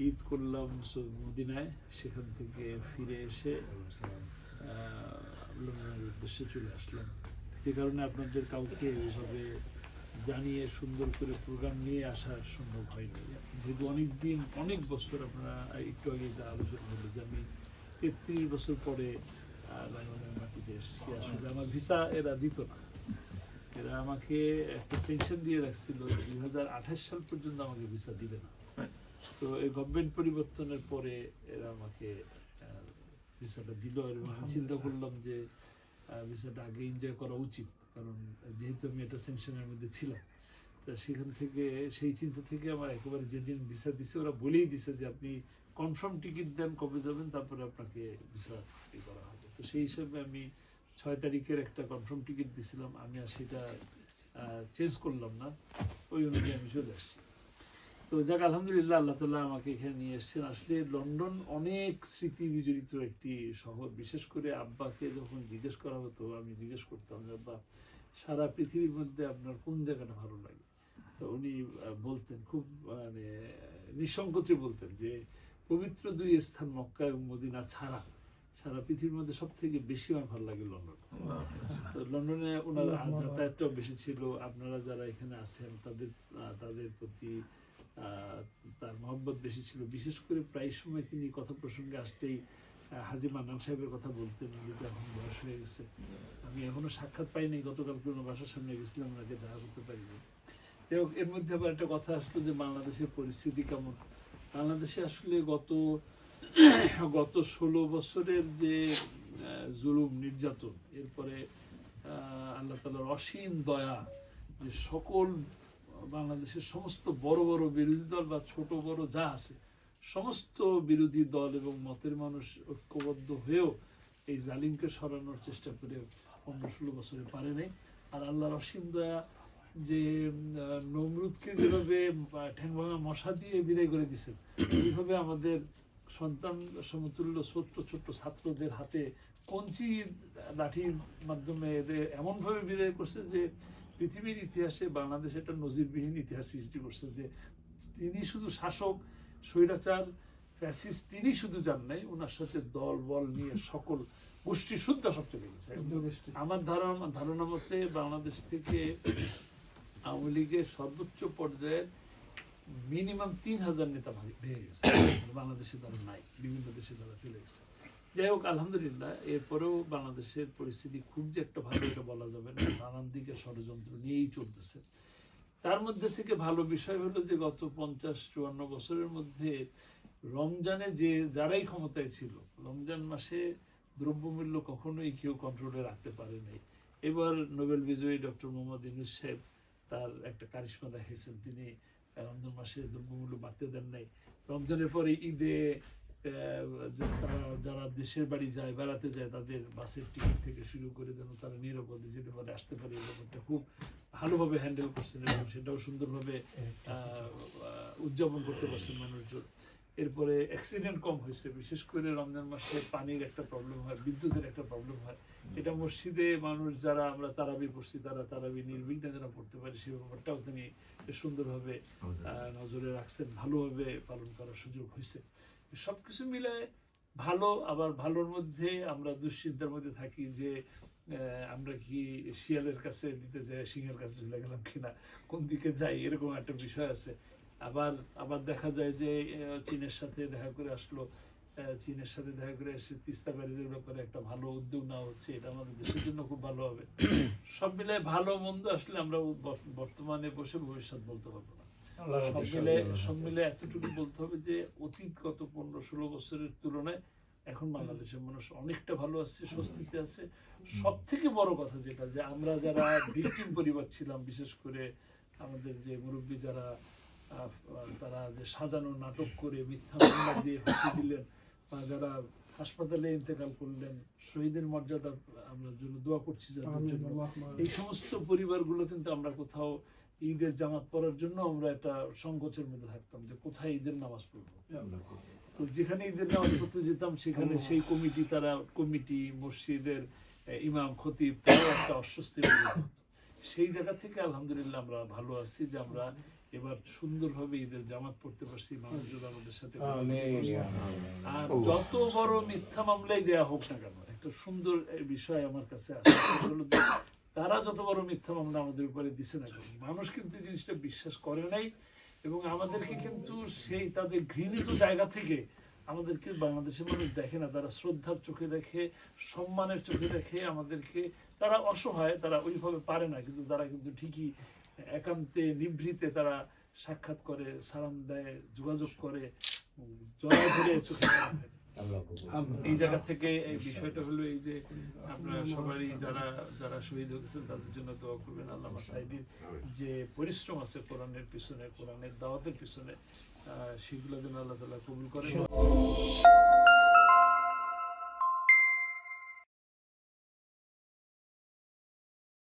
ঈদ করলাম মদিনায়, সেখান থেকে ফিরে এসে লন্ডনের উদ্দেশ্যে চলে আসলাম। যে কারণে আপনাদের কাউকে ওইভাবে জানিয়ে সুন্দর করে প্রোগ্রাম নিয়ে আসা সম্ভব হয়নি, যেহেতু অনেক বছর আপনারা একটু আগে যা আলোচনা হলো যে আমি 33 বছর পরে লন্ডনের মাটিতে এসেছি। আসলে আমার ভিসা এরা দিত না, এরা আমাকে একটা সেকশন দিয়ে রাখছিল 2028 সাল পর্যন্ত আমাকে ভিসা দিবে না। তো এই গভর্নমেন্ট পরিবর্তনের পরে এরা আমাকে ভিসাটা দিল, এবং আমি চিন্তা করলাম যে ভিসাটা আগে এনজয় করা উচিত, কারণ যেহেতু আমি এটা সেকশনের মধ্যে ছিলাম। তা সেখান থেকে সেই চিন্তা থেকে আমার একেবারে যেদিন ভিসা দিছে ওরা বলেই দিছে যে আপনি কনফার্ম টিকিট দেন কবে যাবেন, তারপরে আপনাকে ভিসা করা হবে। তো সেই হিসাবে আমি 6 তারিখের একটা কনফার্ম টিকিট দিয়েছিলাম, আমি আর সেটা চেঞ্জ করলাম না, ওই অনুযায়ী আমি চলে আসছি। তো যাক আলহামদুলিল্লাহ, আল্লাহ তাআলা আমাকে এখানে নিয়ে এসেছেন। আসলে লন্ডন অনেক স্মৃতি বিজড়িত একটি শহর। বিশেষ করে আব্বাকে যখন জিজ্ঞেস করা হতো, আমি জিজ্ঞেস করতাম যে আব্বা সারা পৃথিবীর মধ্যে আপনার কোন জায়গাটা ভালো লাগে, তো উনি বলতেন খুব মানে নিঃসংকোচে বলতেন যে পবিত্র 2 স্থান মক্কা এবং মদিনা ছাড়া সারা পৃথিবীর মধ্যে সব থেকে বেশি আমার ভালো লাগে লন্ডন। তো লন্ডনে ওনার যাতায়াতটাও বেশি ছিল। আপনারা যারা এখানে আছেন তাদের প্রতি তার মহব্বত বেশি ছিল। বিশেষ করে প্রায় সময় তিনি কথা প্রসঙ্গে আসতেই হাজী মান্নান সাহেবের কথা বলতেন, যেটা এখন বয়স হয়ে গেছে। আমি এখনো সাক্ষাৎ পাইনি, গতকাল কোনো বাসার সামনে গেছিলাম, ওনাকে দেখা করতে পারিনি। এর মধ্যে আবার একটা কথা আসলো যে বাংলাদেশের পরিস্থিতি কেমন। বাংলাদেশে আসলে গত 16 বছরের যে জুলুম নির্যাতন, এরপরে আল্লাহ তাআলার অসীম দয়া, যে সকল বাংলাদেশের সমস্ত বড় বড় বিরোধী দল বা ছোট বড় যা আছে সমস্ত বিরোধী দল এবং মতের মানুষ ঐক্যবদ্ধ হয়েও এই জালিমকে সরানোর চেষ্টা করে 15-16 বছরে পারে নাই। আর আল্লাহর অসীম দয়া যে নমরুদকে যেভাবে ঠ্যাং ভাঙা মশা দিয়ে বিদায় করে দিচ্ছেন, এইভাবে আমাদের সন্তান সমতুল্য ছোট্ট ছোট্ট ছাত্রদের হাতে কঞ্চি লাঠির মাধ্যমে এদের এমনভাবে বিদায় করছে যে পৃথিবীর ইতিহাসে বাংলাদেশ একটা নজিরবিহীন ইতিহাস সৃষ্টি করছে। যে তিনি শুধু শাসক, স্বৈরাচার, ফ্যাসিস্ট তিনি শুধু যান নাই, ওনার সাথে দল বল নিয়ে সকল গোষ্ঠী শুদ্ধ সব চলে গেছে। আমার ধারণা মতে বাংলাদেশ থেকে আওয়ামী লীগের সর্বোচ্চ পর্যায়ের মিনিমাম 3000 নেতা ভেঙে গেছে, বাংলাদেশে তারা নাই, বিভিন্ন দেশে তারা চলে গেছে। যাই হোক আলহামদুলিল্লাহ, এরপরেও বাংলাদেশের পরিস্থিতি খুব যে একটা ভালো এটা বলা যাবে না, নানান দিকে ষড়যন্ত্র নিয়েই চলতেছে। তার মধ্যে থেকে ভালো বিষয় হলো যে গত 50-54 বছরের মধ্যে রমজানে যারাই ক্ষমতায় ছিল, রমজান মাসে দ্রব্যমূল্য কখনোই কেউ কন্ট্রোলে রাখতে পারে নাই। এবার নোবেল বিজয়ী ডক্টর মোহাম্মদ ইউনূস সাহেব তার একটা কারিশমা দেখিয়েছেন, তিনি রমজান মাসে দ্রব্যমূল্য বাড়তে দেন নাই। রমজানের পরে ঈদে যারা দেশের বাড়ি যায়, বেড়াতে যায়, তাদের বাসের টিকিট থেকে শুরু করে যেন তারা নিরাপদে যেতে পারে, আসতে পারে, এই ব্যাপারটা খুব ভালোভাবে হ্যান্ডেল করছেন এবং সেটাও সুন্দরভাবে উদযাপন করতে পারছেন মানুষজন। এরপরে অ্যাক্সিডেন্ট কম হয়েছে, বিশেষ করে রমজান মাসে পানির একটা প্রবলেম হয়, বিদ্যুতের একটা প্রবলেম হয়। এটা মসজিদে মানুষ যারা আমরা তারাবি পড়ছি, তারা তারাবি নির্বিঘ্নে যেন পড়তে পারে, সেই ব্যাপারটাও তিনি সুন্দরভাবে নজরে রাখছেন, ভালোভাবে পালন করার সুযোগ হয়েছে। সবকিছু মিলে ভালো। আবার ভালোর মধ্যে আমরা দুশ্চিন্তার মধ্যে থাকি যে আমরা কি শিয়ালের কাছে দিতে যাই, সিংহের কাছে চলে গেলাম কিনা, কোন দিকে যাই, এরকম একটা বিষয় আছে। আবার দেখা যায় যে চীনের সাথে দেখা করে আসলো, চীনের সাথে দেখা করে এসে তিস্তা ব্যারেজের ব্যাপারে একটা ভালো উদ্যোগ নেওয়া হচ্ছে, এটা আমাদের দেশের জন্য খুব ভালো হবে। সব মিলায় ভালো মন্দ আসলে আমরা বর্তমানে বসে ভবিষ্যৎ বলতে পারবো না। সব মিলে এতটুকু বলতে হবে যে অতীত গত 15-16 বছরের তুলনায় এখন বাংলাদেশের মানুষ অনেকটা ভালো আছে, স্বস্তিতে আছে। সব থেকে বড় কথা যেটা, যে আমরা যারা ভিকটিম পরিবার ছিলাম, বিশেষ করে আমাদের যে মুরব্বী যারা, তারা যে সাজানো নাটক করে মিথ্যা মামলা দিয়ে ফাঁসি দিলেন, বা যারা হাসপাতালে ইন্তেকাল করলেন, শহীদের মর্যাদা আমরা জন্য দোয়া করছি যাদের জন্য, এই সমস্ত পরিবারগুলো কিন্তু আমরা কোথাও ঈদের জামাত পড়ার জন্য আমরা একটা সংকোচের মধ্যে থাকতাম যে কোথায় ঈদের নামাজ পড়বো। তো যেখানে ঈদের নামাজ পড়তে যেতাম সেখানে সেই কমিটি মসজিদের ইমাম খতিব তারাও একটা অস্বস্তি সেই জায়গা থেকে আলহামদুলিল্লাহ আমরা ভালো আছি যে আমরা এবার সুন্দরভাবে ঈদের জামাত পড়তে পারছি, মানুষজন আমাদের সাথে আর যত বড় মিথ্যা মামলাই দেয়া হোক না কেন, একটা সুন্দর বিষয় আমার কাছে আছে, হলো যে তারা যত বড় মিথ্যা মামলা আমাদের উপরে দিছে না কেন, মানুষ কিন্তু এই জিনিসটা বিশ্বাস করে নাই এবং আমাদেরকে কিন্তু সেই তাদের ঘৃণিত জায়গা থেকে আমাদেরকে বাংলাদেশের মানুষ দেখে না, তারা শ্রদ্ধার চোখে দেখে, সম্মানের চোখে দেখে আমাদেরকে। তারা অসহায়, তারা ওইভাবে পারে না, কিন্তু তারা কিন্তু ঠিকই একান্তে নিভৃতে তারা সাক্ষাৎ করে, সালাম দেয়, যোগাযোগ করে, জড়ায় ধরে চোখে এই জায়গা থেকে এই বিষয়টা হলো এই যে আপনারা সবারই যারা যারা শহীদ হয়েছেন তাদের জন্য দোয়া করবেন। আল্লামা সাঈদীর যে পরিশ্রম আছে কোরআনের পিছনে, কোরআনের দাওয়াতের পিছনে, সেগুলো যেন আল্লাহ তাআলা কবুল করেন।